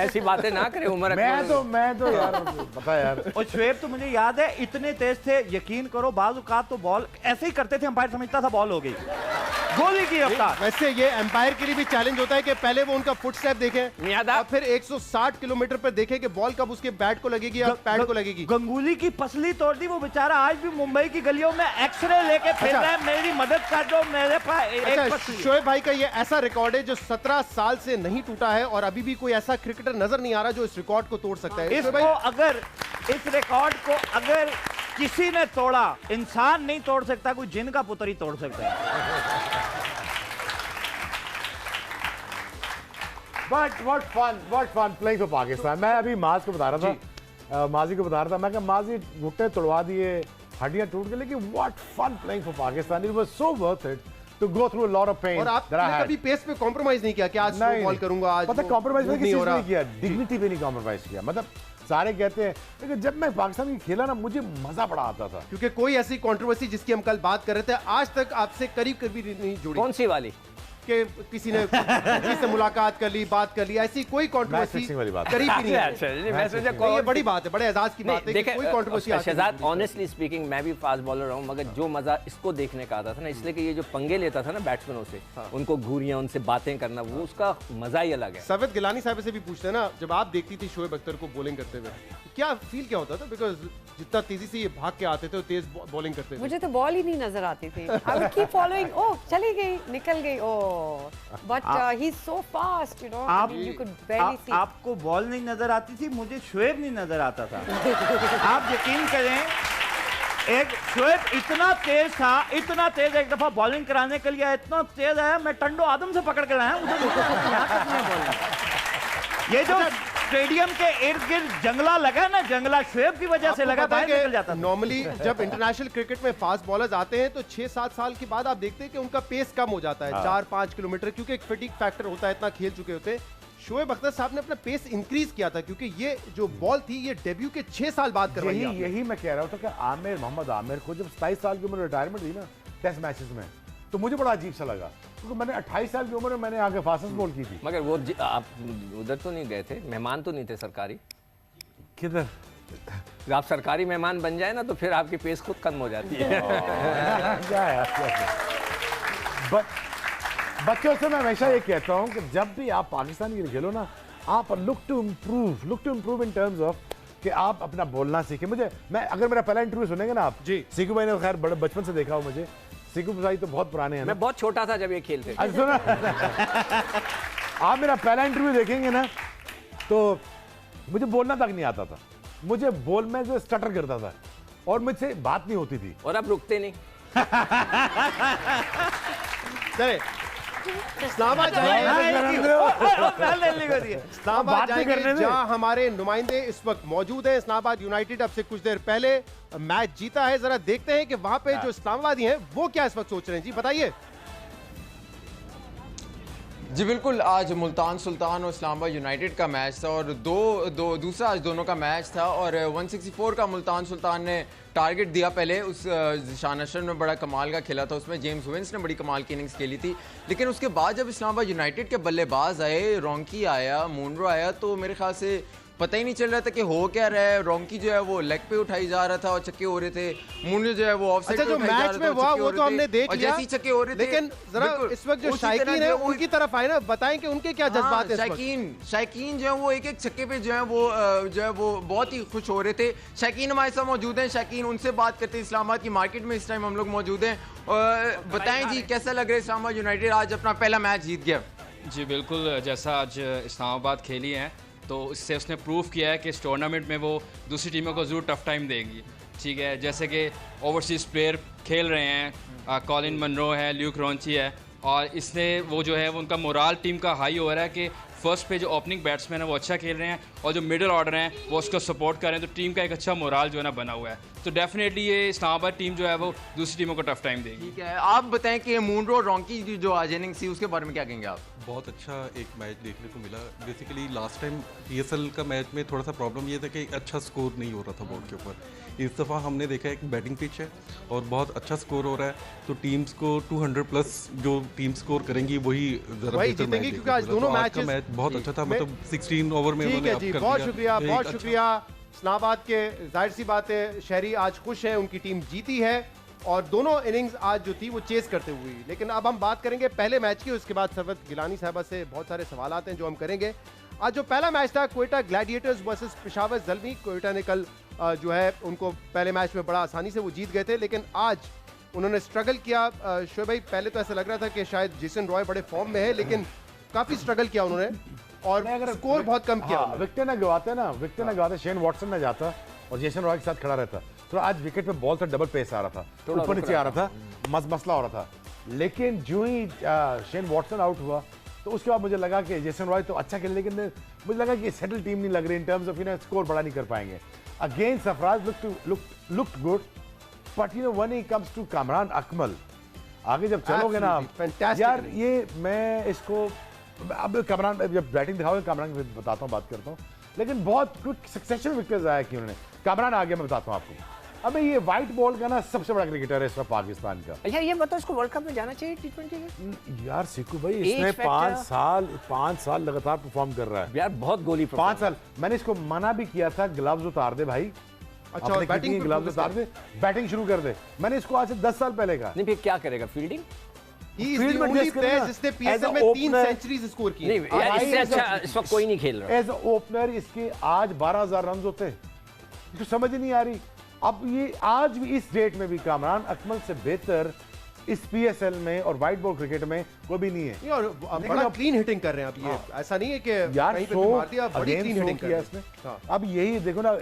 ऐसी बातें ना करें उमर। मैं तो यार पता यार। और शोएब तो मुझे याद है इतने तेज थे, यकीन करो बाज़ औक़ात तो बॉल ऐसे ही करते थे, अंपायर समझता था बॉल हो गई, गोली की रफ्तार। वैसे ये एम्पायर के लिए भी चैलेंज होता है कि पहले वो उनका फुट स्टेप देखें, मियादा। और फिर 160 किलोमीटर पर देखें कि बॉल कब उसके बैट को लगेगी या पैड को लगेगी। गंगूली की पसली तोड़ दी वो बेचारा, आज भी मुंबई की गलियों में एक्सरे लेके फिर रहा है, मेरी मदद कर दो, मेरे पास एक अच्छा, पसली। शोएब भाई का ये ऐसा रिकॉर्ड है जो 17 साल से नहीं टूटा है, और अभी भी कोई ऐसा क्रिकेटर नजर नहीं आ रहा जो इस रिकॉर्ड को तोड़ सकता है। इसको अगर इस रिकॉर्ड को अगर किसी ने तोड़ा, इंसान नहीं तोड़ सकता, कोई जिन का पुत्र ही तोड़ सकता है। But what fun playing for Pakistan. मैं अभी माज को बता रहा था, माजी को बता रहा था, मैं कहा माजी घुटने तोड़वा दिए, हड्डियां टूट गई, लेकिन what fun playing for Pakistan. It was so worth it to go through a lot of pain. और आपने कभी पेस पे कॉम्प्रोमाइज नहीं किया कि आज स्लो बॉल करूंगा, आज पता कॉम्प्रोमाइज नहीं हो रहा, नहीं किया, डिग्निटी पे नहीं कॉम्प्रोमाइज किया। मतलब सारे कहते हैं, लेकिन जब मैं पाकिस्तान की खेला ना, मुझे मजा बड़ा आता था। क्योंकि कोई ऐसी कंट्रोवर्सी जिसकी हम कल बात कर रहे थे आज तक आपसे करीब कभी नहीं जुड़ी। कौन सी वाली? कि किसी ने किसी से मुलाकात कर ली, बात कर ली, ऐसी कोई कंट्रोवर्सी वाली बात करीब ही नहीं है। अच्छा, मैं सोचा ये बड़ी बात है, बड़े एजाज की बात है कि कोई कंट्रोवर्सी। शहजाद ऑनेस्टली स्पीकिंग मैं भी फास्ट बॉलर रहा हूँ, मगर जो मजा इसको देखने का आता था ना, इसलिए कि ये जो पंगे लेता था ना बैट्समैनों से, उनको घूरियां, उनसे बातें करना, वो उसका मजा ही अलग है। सवेद गिलानी साहब से भी पूछते हैं ना, जब आप देखती थी शोएब अख्तर को बॉलिंग करते हुए, क्या फील क्या होता था? बिकॉज जितना तेजी से ये भाग के आते थे, तेज बॉलिंग करते थे। मुझे तो बॉल ही नहीं नजर आती थी। I would keep following, oh चली गई, निकल गई, oh but he is so fast, you know, you could barely see. आपको बॉल नहीं नजर आती थी, मुझे शोएब नहीं नजर आता था। आप यकीन करें, एक शोएब इतना तेज था, इतना तेज, एक दफा बॉलिंग कराने के लिए इतना तेज आया, मैं टंडो आदम से पकड़ के लाया उधर। ये जो स्टेडियम के इर्द गिर्द जंगला लगा ना, जंगला शोएब की वजह से लगा, बाहर निकल जाता था। नॉर्मली जब इंटरनेशनल क्रिकेट में फास्ट बॉलर्स आते हैं तो 6-7 साल के बाद आप देखते हैं कि उनका पेस कम हो जाता है, 4-5 किलोमीटर, क्योंकि एक फटीग फैक्टर होता है, इतना खेल चुके होते हैं। शोएब अख्तर साहब ने अपना पेस इंक्रीज किया था, क्योंकि ये जो बॉल थी ये डेब्यू के 6 साल बाद करवाई। यही मैं कह रहा हूँ कि मोहम्मद आमिर को जब 27 साल की उम्र रिटायरमेंट दी ना टेस्ट मैचेस में, तो मुझे बड़ा अजीब सा लगा, क्योंकि मैंने 28 साल की उम्र में मैंने आगे फास्टेस्ट बॉल की थी। मगर वो आप उधर तो नहीं गए थे, मेहमान तो नहीं थे सरकारी? किधर? आप सरकारी मेहमान बन जाए ना, तो फिर आपकी पेस खुद कम हो जाती है। बच्चों से मैं हमेशा ये कहता हूँ कि जब भी आप पाकिस्तान के लिए खेलो ना, आप look to improve in terms of कि आप अपना बोलना सीखें। अगर मेरा पहला इंटरव्यू सुनेंगे ना आप जी, सिक्कू भाई ने खैर बड़े बचपन से देखा हो मुझे, सिक्कू भाई तो बहुत पुराने हैं ना। मैं बहुत छोटा था जब ये खेलते थे। अच्छा सुना, आप मेरा पहला इंटरव्यू देखेंगे ना, तो मुझे बोलना तक नहीं आता था, मुझे बोल में जो स्टटर करता था और मुझसे बात नहीं होती थी। और अब रुकते नहीं। चले इस्लामाबाद जाएंगे जहां हमारे नुमाइंदे इस वक्त मौजूद हैं। इस्लामाबाद यूनाइटेड अब से कुछ देर पहले मैच जीता है, जरा देखते हैं कि वहां पे जो इस्लामाबादी हैं वो क्या इस वक्त सोच रहे हैं। जी बताइए। जी बिल्कुल, आज मुल्तान सुल्तान और इस्लामाबाद यूनाइटेड का मैच था, और दूसरा आज दोनों का मैच था, और 164 का मुल्तान सुल्तान ने टारगेट दिया। पहले उस शान अशरफ ने बड़ा कमाल का खेला था, उसमें जेम्स विंस ने बड़ी कमाल की इनिंग्स खेली थी, लेकिन उसके बाद जब इस्लामाबाद यूनाइटेड के बल्लेबाज आए, रॉन्की आया, मुनरो आया, तो मेरे ख्याल से पता ही नहीं चल रहा था कि हो क्या रहा है। रोंकी जो है वो लेग पे उठाई जा रहा था और छक्के हो रहे थे, मुन्ने जो है वो ऑफ साइड अच्छा, जो मैच में हुआ वो तो हमने देख लिया, जैसे छक्के हो रहे थे। लेकिन जरा इस वक्त जो शायकीन है उनकी तरफ आए ना, बताएं कि उनके क्या जज्बात हैं। शायकीन जो है वो एक छक्के पे जो है वो बहुत ही खुश हो रहे थे। शायकीन हमारे साथ मौजूद हैं, शायकीन उनसे बात करते हैं। इस्लामाबाद की मार्केट में इस टाइम हम लोग मौजूद हैं। बताएं जी, कैसा लग रहा है इस्लामाबाद यूनाइटेड आज अपना पहला मैच जीत गया? जी बिल्कुल, जैसा आज इस्लामाबाद खेली हैं तो इससे उसने प्रूव किया है कि इस टूर्नामेंट में वो दूसरी टीमों को ज़रूर टफ टाइम देगी। ठीक है, जैसे कि ओवरसीज़ प्लेयर खेल रहे हैं, कॉलिन मनरो है, ल्यूक रॉन्ची है, और इसने वो जो है वो उनका मोराल टीम का हाई हो रहा है कि फर्स्ट पे जो ओपनिंग बैट्समैन है वो अच्छा खेल रहे हैं और जो मिडिल ऑर्डर हैं वो उसको सपोर्ट कर रहे हैं, तो टीम का एक अच्छा मोराल जो है ना बना हुआ है। तो डेफिनेटली ये इस्लामाबाद टीम जो है वो दूसरी टीमों को टफ टाइम देगी। ठीक है, आप बताएं कि मुनरो रोंकी की जो आज इनिंग्स थी उसके बारे में क्या कहेंगे आप? बहुत अच्छा एक मैच देखने को मिला। बेसिकली लास्ट टाइम पीएसएल का मैच में थोड़ा सा प्रॉब्लम ये था कि अच्छा स्कोर नहीं हो रहा था बोर्ड के ऊपर। इस दफ़ा हमने देखा एक बैटिंग पिच है और बहुत अच्छा स्कोर हो रहा है, तो टीम्स को 200 प्लस जो टीम स्कोर करेंगी वही जरा जीतेंगे, क्योंकि आज दोनों मैच बहुत अच्छा था। मतलब 16 ओवर में उन्होंने जी, बहुत शुक्रिया, बहुत शुक्रिया। इस्लामाबाद के जाहिर सी बात है शहरी आज खुश है, उनकी टीम जीती है और दोनों इनिंग्स आज जो थी वो चेस करते हुए। लेकिन अब हम बात करेंगे पहले मैच की, उसके बाद सरवत गिलानी साहबा से बहुत सारे सवाल हैं जो हम करेंगे। आज जो पहला मैच था कोयटा ग्लैडिएटर्स वर्सेस पेशावर ज़ल्मी, कोयटा ने कल जो है उनको पहले मैच में बड़ा आसानी से वो जीत गए थे, लेकिन आज उन्होंने स्ट्रगल किया। शोएब भाई, पहले तो ऐसा लग रहा था कि शायद जेसन रॉय बड़े फॉर्म में है, लेकिन काफ़ी स्ट्रगल किया उन्होंने और स्कोर बहुत कम किया। विकेट ना गवाते शेन वॉटसन ना जाता और जेसन रॉय के साथ खड़ा रहता तो आज विकेट पे बॉल था, डबल पेस आ रहा था, ऊपर नीचे आ रहा था, मसला हो रहा था। लेकिन जो ही शेन वॉटसन आउट हुआ तो उसके बाद मुझे लगा कि जेसन रॉय तो अच्छा खेले, लेकिन मुझे लगा कि सेटल टीम नहीं लग रही इन टर्म्स ऑफ स्कोर बड़ा नहीं कर पाएंगे। Again Sarfaraz looked good, but when he comes to Kamran Akmal, आगे जब चलोगे ना यार, ये मैं इसको अब कामरान जब बैटिंग दिखाओगे कामरान बताता हूँ, बात करता हूँ, लेकिन बहुत क्विक सक्सेशन विकेट्स आया कि उन्होंने। कामरान आ गया, मैं बताता हूँ आपको। अबे ये व्हाइट बॉल का ना सबसे बड़ा क्रिकेटर है इस वक्त पाकिस्तान का। अच्छा, ये बताओ इसको वर्ल्ड कप में जाना चाहिए T20 में? यार सिक्कू भाई, इसने 5 साल लगातार परफॉर्म कर रहा है यार, बहुत गोली 5 साल। मैंने इसको मना भी किया था, ग्लव्स उतार दे भाई। अच्छा, और बैटिंग ग्लव्स उतार दे, बैटिंग शुरू कर दे। मैंने इसको आज से 10 साल पहले कहा। नहीं, फिर क्या करेगा? फील्डिंग फील्ड में जिसने पीएसएल में 3 सेंचुरीज स्कोर की। नहीं यार, इससे अच्छा इस वक्त कोई नहीं खेल रहा। एज ओपनर इसके आज 12,000 रन होते हैं, तो समझ ही नहीं आ रही। अब ये आज भी इस डेट में भी कामरान अकमल से बेहतर इस पीएसएल में और व्हाइट बॉल क्रिकेट में कोई भी नहीं है। और बड़ा क्लीन हिटिंग कर रहे हैं अब ये। ऐसा नहीं है कि यार कहीं पे भी मार दिया, बड़ी क्लीन हिटिंग किया इसने। अब यही देखो ना,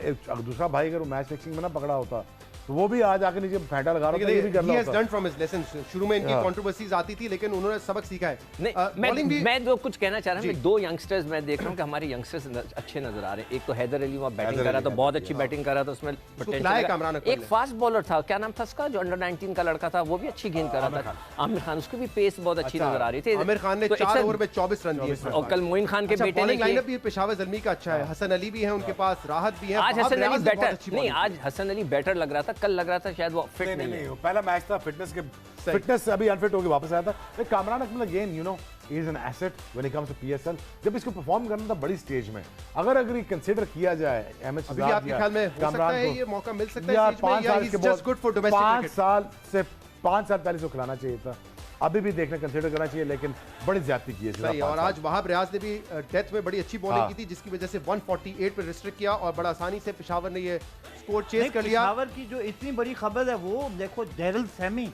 दूसरा भाई अगर वो मैच फिक्सिंग में ना पकड़ा होता तो वो भी आज आके नीचे फैंटा लगा रहा था, ये भी कर रहा था। शुरू में इनकी कंट्रोवर्सीज आती थी, लेकिन उन्होंने सबक सीखा है। नहीं, मैं जो कुछ कहना चाह रहा हूँ, 2 यंगस्टर्स मैं देख रहा हूँ कि हमारे यंगस्टर्स अच्छे नजर आ रहे हैं। एक तो हैदर अली वहाँ बैटिंग कर रहा था, बहुत अच्छी बैटिंग कर रहा था, उसमें पोटेंशियल। एक फास्ट बॉलर था, क्या नाम था उसका, जो अंडर 19 का लड़का था, वो भी अच्छी गेंद कर रहा था, आमिर खान। उसकी भी पेस बहुत अच्छी नजर आ रही थी। आमिर खान ने 4 ओवर में 24 रन दिए और कल मोइन खान के बेटे ने लाइनअप भी पेशावर ज़ल्मी का अच्छा है। हसन अली भी है उनके पास, राहत भी है। आज हसन अली बेटर नहीं, आज हसन अली बेटर लग रहा था, कल लग रहा था शायद फिट नहीं है। पहला मैच था फिटनेस से अभी अनफिट होकर वापस आया था। Kamran Akmal again he is an asset when it comes to PSL. जब इसको परफॉर्म करना था बड़ी स्टेज में, अगर ये कंसीडर किया जाए अहमद शहजाद, आपके ख्याल में हो सकता है ये मौका मिल सकता है यार? स्टेज में, या he is just good for domestic cricket? 5 साल पहले इसको खिलाना चाहिए था, अभी भी देखना कंसीडर करना चाहिए, लेकिन बड़ी ज्यादती की है। और आज वहाब रियाज ने भी डेथ में बड़ी अच्छी बॉलिंग की थी, जिसकी वजह से 148 पर रिस्ट्रिक्ट किया और बड़ा आसानी से पेशावर ने ये स्कोर चेस कर लिया। पेशावर की जो इतनी बड़ी खबर है वो देखो, डेरिल सैमी,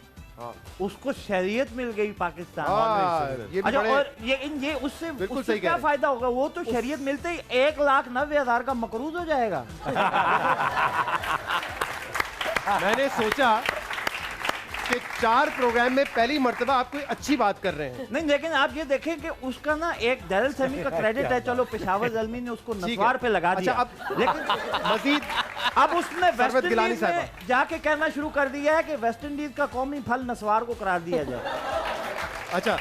उसको शरीयत मिल गई पाकिस्तान। अच्छा, और ये उससे क्या फायदा होगा? वो तो शरीयत मिलते ही 1,90,000 का मकरूज हो जाएगा। मैंने सोचा कि 4 प्रोग्राम में पहली मर्तबा आप कोई अच्छी बात कर रहे हैं। नहीं, लेकिन आप ये देखें कि उसका ना एक डेरिल सैमी का क्रेडिट है। चलो, पेशावर ज़ल्मी ने उसको नस्वार पे लगा दिया। अच्छा, अब लेकिन मजीद अब उसने वेस्ट इंडीज में जाके कहना शुरू कर दिया है कि वेस्ट इंडीज का कौमी फल नस्वार को करार दिया जाए। अच्छा,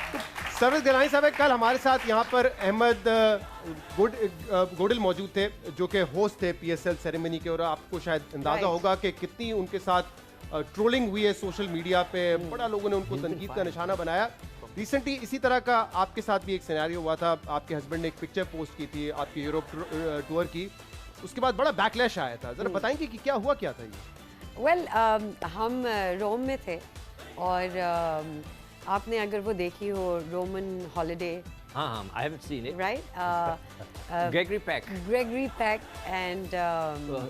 सरवत गिलानी साहब, कल हमारे साथ यहाँ पर अहमद गोडिल मौजूद थे, जो कि होस्ट थे पीएसएल सेरेमनी के, और आपको शायद अंदाजा होगा कि कितनी उनके साथ ट्रोलिंग हुई है सोशल मीडिया पे। बड़ा लोगों ने उनको तनकीद का निशाना बनाया। रिसेंटली इसी तरह का आपके साथ भी एक सिनेरियो हुआ था। आपके हस्बैंड ने एक पिक्चर पोस्ट की थी आपकी यूरोप टूर की, उसके बाद बड़ा बैकलैश आया था, जरा बताएंगे कि क्या हुआ, क्या था ये? वेल हम रोम में थे और आपने अगर वो देखी हो रोमन हॉलिडे, हाँ, I haven't seen it. Right, Gregory Peck. Gregory pack and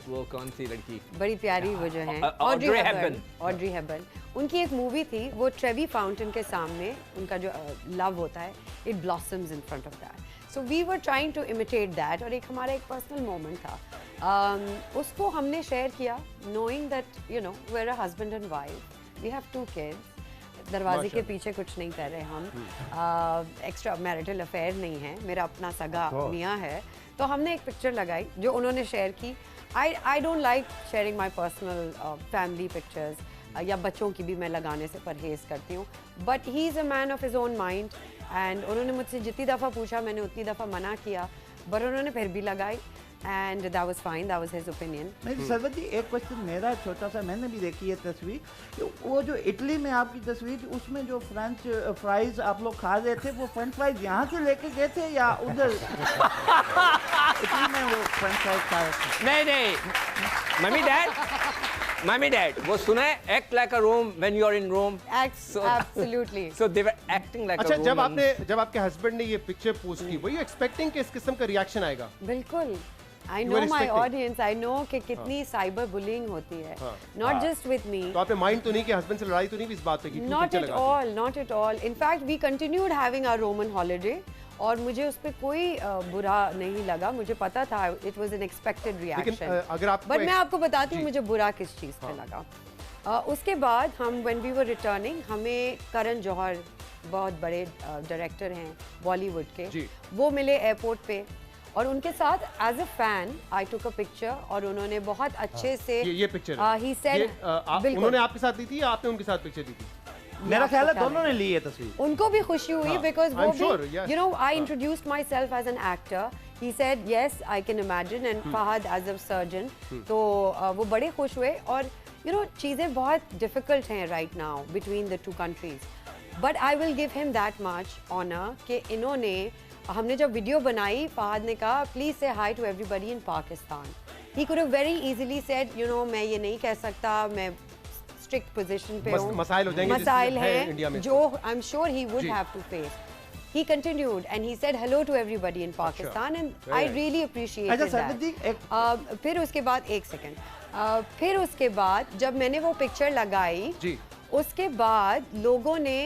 वो कौन सी लड़की? बड़ी प्यारी वो जो हैं Audrey Hepburn. ऑड्री हेबर्न, उनकी एक मूवी थी, वो ट्रेवी फाउंटेन के सामने उनका जो लव होता है, it blossoms in front of that, so we were trying to imitate that, और एक हमारा एक पर्सनल मोमेंट था, उसको हमने शेयर किया knowing that you know we are a husband and wife, we have 2 kids, दरवाजे के पीछे कुछ नहीं कर रहे हम, एक्स्ट्रा मैरिटल अफेयर नहीं है, मेरा अपना सगा मियाँ है, तो हमने एक पिक्चर लगाई जो उन्होंने शेयर की। I don't like sharing my personal family pictures, या बच्चों की भी मैं लगाने से परहेज़ करती हूँ, but he is a man of his own mind, and उन्होंने मुझसे जितनी दफ़ा पूछा मैंने उतनी दफ़ा मना किया, बट उन्होंने फिर भी लगाई, and that was fine, that was his opinion. नहीं सरवत जी, एक क्वेश्चन मेरा छोटा सा, मैंने भी देखी है तस्वीर, तो वो जो इटली में आपकी तस्वीर थी उसमें जो फ्रेंच फ्राइज आप लोग खा रहे थे, वो फ्रेंच फ्राइज यहाँ से लेके गए थे या उधर इटली में वो फ्रेंच फ्राइज खा रहे थे? नहीं, मम्मी डैड, वो सुना है, act like a Rome when you are in Rome. Absolutely. So they were acting like a अच्छा, Roman. जब आपके हस्बैंड ने ये पिक्चर पोस्ट की, were you expecting कि इस किस्म का रिएक्शन आएगा? बिल्कुल, I know my audience, I know कि कितनी साइबर बुलिंग होती है, not just with me. तो आपने माइंड तो नहीं कि हस्बैंड से लड़ाई तो नहीं हुई इस बात पे कि क्यों Not पिक्चर at लगा all, not at all. In fact, we continued having our Roman holiday. और मुझे उस पर कोई बुरा नहीं लगा, मुझे पता था it was an expected reaction. लेकिन अगर आप बट मैं आपको बताती हूँ मुझे बुरा किस चीज़ पे लगा। उसके बाद हम when we were returning, हमें करण जौहर बहुत बड़े डायरेक्टर हैं बॉलीवुड के, वो मिले एयरपोर्ट पे, और उनके साथ as a fan I took a picture, और उन्होंने बहुत अच्छे से ये पिक्चर ही सेड, उन्होंने आपके साथ ली थी या आपने उनके साथ पिक्चर ली थी? मेरा ख्याल है दोनों ने ली है तस्वीर। उनको भी खुशी हुई बिकॉज वो भी, you know, I introduced myself as an actor. He said yes, I can imagine, and Fahad as a surgeon. तो वो बड़े खुश हुए, और you know चीज़ें बहुत difficult हैं right now between the two countries. But I will give him that much honor कि इन्होंने, हमने जब वीडियो बनाई, फहद ने कहा please say hi to everybody in Pakistan. He could have very easily said, you know, मैं ये नहीं कह सकता, मैं स्ट्रिक्ट पोजीशन पे हूँ, मसाइल हो जाएंगे, मसाइल हैं जो I'm sure he would have to face. He continued and he said hello to everybody in Pakistan, and I really appreciated that. फिर उसके बाद एक सेकंड, फिर उसके बाद जब मैंने वो पिक्चर लगाई, उसके बाद लोगों ने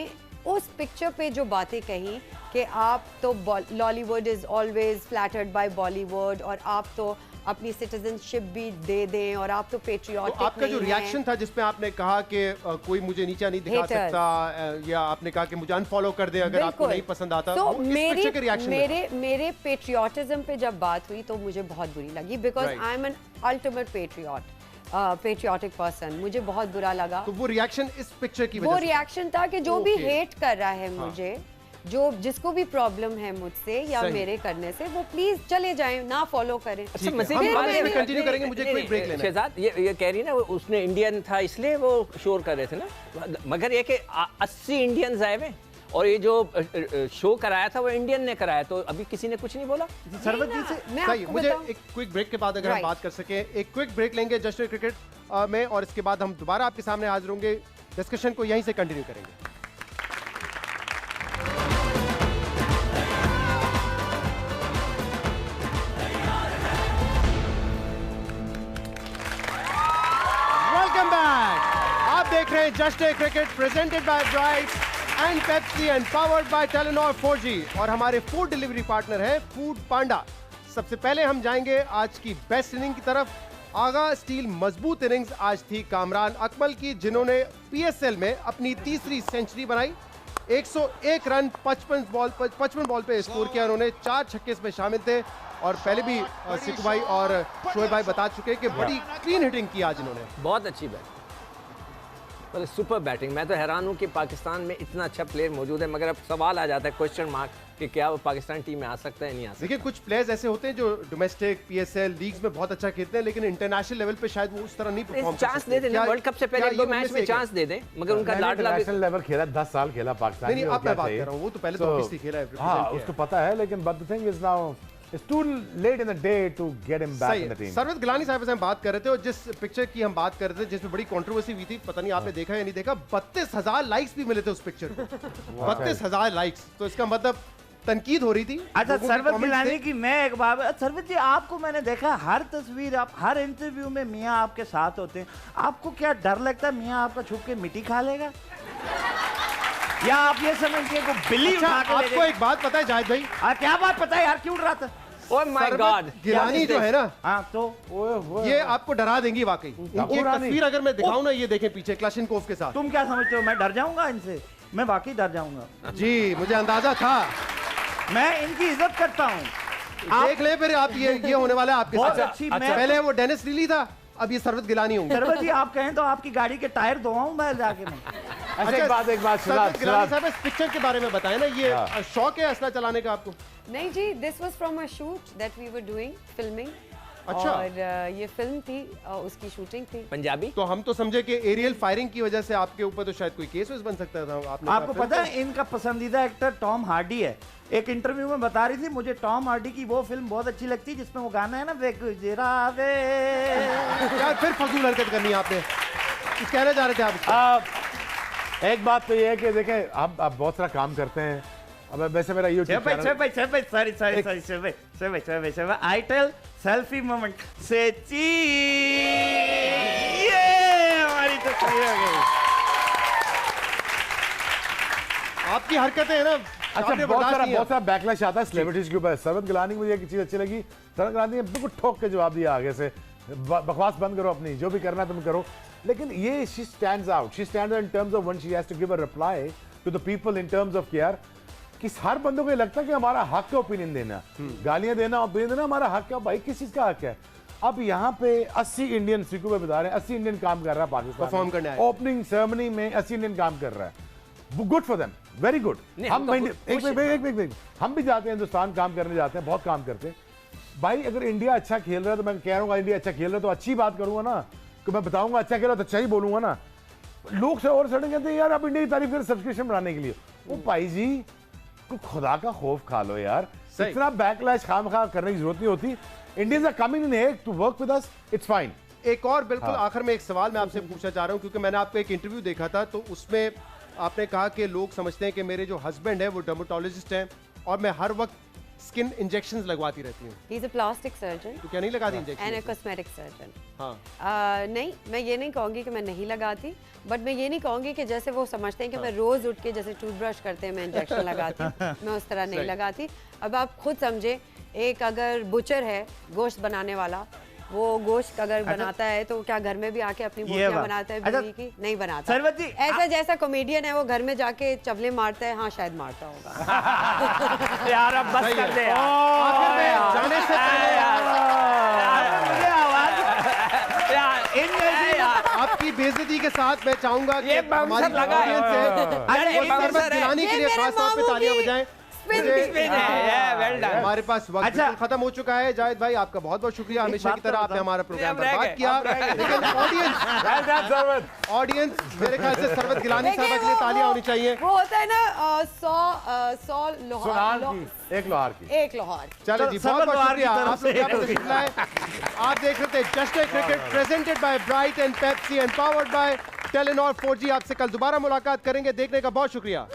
उस पिक्चर पे जो बातें कही कि आप तो Lollywood is always flattered by Bollywood, और आप तो अपनी सिटीजनशिप भी दे दें, और आप तो पेट्रियोटिक तो आपका जो रिएक्शन था जिसमें आपने कहा कि कोई मुझे नीचा नहीं दिखा सकता, या आपने कहा कि मुझे अनफॉलो कर दे अगर आपको नहीं पसंद आता, तो मेरे पेट्रियोटिज्म पे जब बात हुई तो मुझे बहुत बुरी लगी, because I am an ultimate patriot, patriotic person, मुझे बहुत बुरा लगा। तो वो रिएक्शन इस पिक्चर की वजह से, वो रिएक्शन था कि जो भी हेट कर रहा है मुझे, जो जिसको भी प्रॉब्लम है मुझसे या मेरे करने से, वो प्लीज चले जाएं, ना फॉलो करें। अच्छा, हम कंटिन्यू करेंगे, मुझे कोई ब्रेक लेना है। शहजाद ये कह रही ना, उसने इंडियन था इसलिए वो शोर कर रहे थे ना, मगर ये कि 80 इंडियंस आए हुए, और ये जो शो कराया था वो इंडियन ने कराया, तो अभी किसी ने कुछ नहीं बोला। सरवत जी से मुझे एक क्विक ब्रेक के बाद अगर हम बात कर सके, एक क्विक ब्रेक लेंगे जस्ट क्रिकेट में, और इसके बाद हम दोबारा आपके सामने हाजिर होंगे, डिस्कशन को यहीं से कंटिन्यू करेंगे। वेलकम बैक, आप देख रहे हैं just cricket presented by Bright and Pepsi and powered by Telenor 4G, और हमारे फूड डिलीवरी पार्टनर है फूड पांडा। सबसे पहले हम जाएंगे आज की बेस्ट इनिंग की तरफ। आगा स्टील मजबूत इनिंग्स आज थी कामरान अकमल की, जिन्होंने PSL में अपनी तीसरी सेंचुरी बनाई। 101 रन 55 बॉल पे स्कोर किया उन्होंने, 4 छक्के इसमें शामिल थे, और पहले भी सिकू भाई और शोएब भाई बता चुके कि बड़ी क्लीन हिटिंग की आज इन्होंने, बहुत अच्छी बैटिंग, मतलब सुपर बैटिंग। मैं तो हैरान हूँ कि पाकिस्तान में इतना अच्छा प्लेयर मौजूद है, मगर अब सवाल आ जाता है, क्वेश्चन मार्क, कि क्या वो पाकिस्तान टीम में आ सकता है, नहीं आ सकता। देखिए, कुछ प्लेयर्स ऐसे होते हैं जो डोमेस्टिक PSL लीग्स में बहुत अच्छा खेलते हैं, लेकिन इंटरनेशनल लेवल पे शायद वो उस तरह नहीं परफॉर्म कर सकते। चांस दे दें, वर्ल्ड कप से पहले 2 मैच में चांस दे दें, मगर उनका लाडला नेशनल लेवल खेला, 10 साल खेला पाकिस्तान में। नहीं, अब मैं बात कर रहा हूं, वो तो पहले तो ऑब्वियसली खेला है, हां उसको पता है, लेकिन but the thing is now It's too late in the day to get him back in the team. Sarwat Gilani साहब से हम बात कर रहे थे और जिस पिक्चर की हम बात कर रहे थे जिसमें बड़ी कंट्रोवर्सी हुई थी, पता नहीं आपने देखा या नहीं देखा, 32,000 लाइक्स भी मिले थे उस पिक्चर को। 32,000 लाइक्स, तो इसका मतलब तनकीद हो रही थी। अच्छा सरवत गिलानी की मैं एक बात, सरवत जी आपको मैंने देखा हर तस्वीर, आप हर इंटरव्यू में मियाँ आपके साथ होते हैं, आपको क्या डर लगता है मियाँ आपका छुप के मिट्टी खा लेगा, या आप ये समझते हैं को बिल्ली उठा के ले आपको एक बात पता है जाहिद भाई? क्या बात पता है यार, क्यों डरा था? ओह माय गॉड, गिलानी जो है ना, हाँ तो ये आपको डरा देंगी वाकई। इनकी तस्वीर अगर मैं दिखाऊं ना, ये देखें पीछे क्लाशनकोव के साथ। तुम क्या समझते हो मैं डर जाऊंगा इनसे? मैं वाकई डर जाऊंगा जी, मुझे अंदाजा था। मैं इनकी इज्जत करता हूँ। देख ले फिर आप, ये होने वाला है आपके बहुत साथ। अच्छी, पहले वो डेनिस लिली था, अब ये सरवत गिलानी होंगे। सरवत जी आप कहें तो आपकी गाड़ी के टायर धोआऊं मैं जाके मैं। अच्छा एक बात सरवत गिलानी साहब इस पिक्चर के बारे में बताएं ना, ये शौक है असला चलाने का आपको? नहीं जी, this was from a shoot that we were doing, filming. अच्छा। और ये फिल्म थी, उसकी शूटिंग थी। पंजाबी? तो हम तो समझे कि एरियल फायरिंग की वजह से आपके ऊपर तो शायद कोई केस बन सकता था। आपको पता है इनका पसंदीदा एक्टर टॉम हार्डी है। एक इंटरव्यू में बता रही थी मुझे टॉम हार्डी की वो फिल्म बहुत अच्छी लगती है जिसमें वो गाना है ना, वे गुजरावे। यार फिर फजूल हरकत करनी है आपने, कुछ कहना चाह रहे थे आप? एक बात तो ये है कि देखें आप बहुत सारा काम करते हैं। अब वैसे मेरा YouTube channel I tell selfie moment से ये हमारी तस्वीर हो गई। आपकी हरकतें है ना, अच्छा बहुत सारा बैकलैश आता है सेलिब्रिटीज के ऊपर। सरवत गिलानी मुझे एक चीज अच्छी लगी, सरवत गिलानी ने बिल्कुल ठोक के जवाब दिया आगे से, बकवास बंद करो अपनी, जो भी करना तुम करो। लेकिन ये she stands out in terms of when she has to give a reply to the people in terms of care कि हर बंदों को ये लगता है कि हमारा हक है ओपिनियन देना, गालियां देना, ओपिनियन देना हमारा हक है। भाई किस चीज का हक है? अब यहाँ पे 80 इंडियन सीखो में बता रहे हैं, 80 इंडियन काम कर रहा है पाकिस्तान परफॉर्म करने आए। ओपनिंग सेरेमनी में 80 इंडियन काम कर रहा है, good for them, very good. हम भी जाते हैं हिंदुस्तान, काम करने जाते हैं, बहुत काम करते हैं भाई। अगर इंडिया अच्छा खेल रहा है तो मैं कह रहा हूँ इंडिया अच्छा खेल रहा है तो अच्छी बात करूंगा ना, कि मैं बताऊंगा अच्छा खेल रहा है तो अच्छा ही बोलूंगा ना। लोग से और सडन कहते हैं यार आप इंडिया की तारीफ करें सब्सक्रिप्शन बनाने के लिए। वो भाई जी को खुदा का खौफ खा लो यार, इतना बैकलैश खामखा करने की जरूरत नहीं होती। Indians are coming in here to work with us, it's fine. एक और बिल्कुल आखिर में एक सवाल मैं आपसे पूछना चाह रहा हूं, क्योंकि मैंने आपका एक इंटरव्यू देखा था तो उसमें आपने कहा कि लोग समझते हैं कि मेरे जो हस्बैंड है वो डर्मेटोलॉजिस्ट हैं और मैं हर वक्त स्किन इंजेक्शंस लगवाती रहती हूँ। He is a plastic surgeon. तो क्या नहीं लगाती injection? And a cosmetic surgeon. हाँ। नहीं, मैं ये नहीं कहूँगी कि मैं नहीं लगाती, बट मैं ये नहीं कहूँगी कि जैसे वो समझते हैं कि मैं रोज उठ के जैसे टूथब्रश करते हैं मैं इंजेक्शन लगाती हूँ, मैं उस तरह नहीं लगाती। अब आप खुद समझे, एक अगर बुचर है गोश्त बनाने वाला, वो गोश्त अगर बनाता है तो क्या घर में भी आके अपनी बोटियां बनाता है बिल्ली की? नहीं बनाता। सरवत जी ऐसा जैसा कॉमेडियन है वो घर में जाके चबले मारता है, हाँ शायद मारता होगा। यार अब बस कर दे आखिर में जाने से पहले मुझे आवाज आपकी बेइज्जती के साथ मैं चाहूंगा कि ये हमारी लगा है। सरवत गिलानी के लिए खास तौर पे तालियां बजाएं। हमारे पास वक्त खत्म हो चुका है। जाहिद भाई आपका बहुत बहुत शुक्रिया, हमेशा की तरह आपने हमारा प्रोग्राम बर्बाद किया। लेकिन ऑडियंस मेरे ख्याल से सरवत गिलानी साहब के लिए तालियां होनी चाहिए। वो होता है ना 100 लोहार एक लोहार की एक लोहार। चलो जी बहुत बहुत शुक्रिया आप लोग यहाँ पे शुक्रिया है। आप देख रहे थे just a cricket presented by Bright and Pepsi and powered by Telenor 4G। आपसे कल दोबारा मुलाकात करेंगे, देखने का बहुत शुक्रिया।